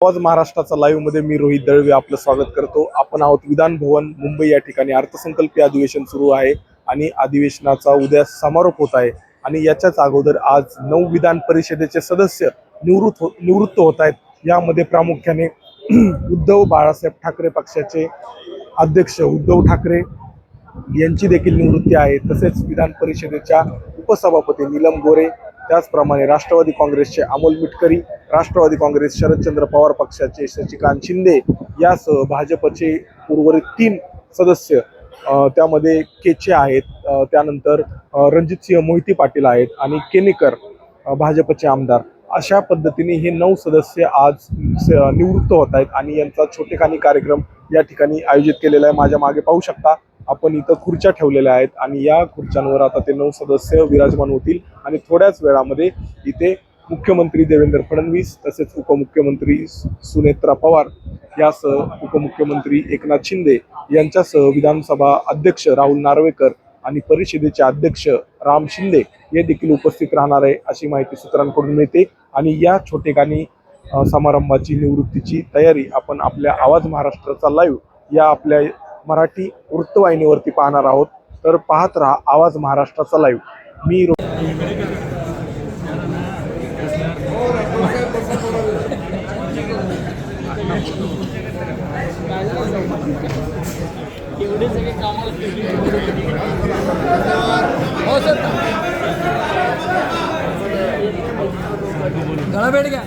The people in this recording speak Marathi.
आवाज महाराष्ट्राचा लाईव्ह मध्ये मी रोहित दळवे आपलं स्वागत करतो। आपण आहोत विधान भवन मुंबई या ठिकाणी अर्थसंकल्पीय अधिवेशन सुरू आहे आणि अधिवेशनाचा उद्या समारोप होत आहे आणि याच्याच अगोदर आज 9 विधान परिषदेचे सदस्य निवृत्त होत आहेत। यामध्ये प्रामुख्याने उद्धव बाळासाहेब ठाकरे पक्षाचे अध्यक्ष उद्धव ठाकरे यांची देखील निवृत्ती आहे। तसेच विधान परिषदेच्या उपसभापती नीलम गोरे, त्याचप्रमाणे राष्ट्रवादी काँग्रेसचे अमोल मिटकरी, राष्ट्रवादी काँग्रेस शरदचंद्र पवार पक्षाचे शशिकांत शिंदे यासह भाजपचे उर्वरित 3 सदस्य त्यामध्ये केचे आहेत, त्यानंतर रणजितसिंह मोहिते पाटील आहेत आणि केनेकर भाजपचे आमदार। अशा पद्धतीने हे 9 सदस्य आज निवृत्त होत आहेत आणि यांचा छोटेखानी कार्यक्रम या ठिकाणी आयोजित केलेला आहे। माझ्या मागे पाहू शकता आपण इथं खुर्च्या ठेवलेल्या आहेत आणि या खुर्च्यांवर आता ते 9 सदस्य विराजमान होतील आणि थोड्याच वेळामध्ये इथे मुख्यमंत्री देवेंद्र फडणवीस, तसेच उपमुख्यमंत्री सुनेत्रा पवार यासह उपमुख्यमंत्री एकनाथ शिंदे यांच्यासह विधानसभा अध्यक्ष राहुल नार्वेकर आणि परिषदेचे अध्यक्ष राम शिंदे हे देखील उपस्थित राहणार आहे अशी माहिती सूत्रांकडून मिळते। आणि या छोटेखानी समारंभाची निवृत्तीची तयारी आपण आपल्या आवाज महाराष्ट्राचा लाईव्ह या आपल्या मराठी वृत्तवाहिनीवरती पाहणार आहोत। तर पाहत रहा आवाज महाराष्ट्राचा लाईव्ह। मी गळा भेट घ्या।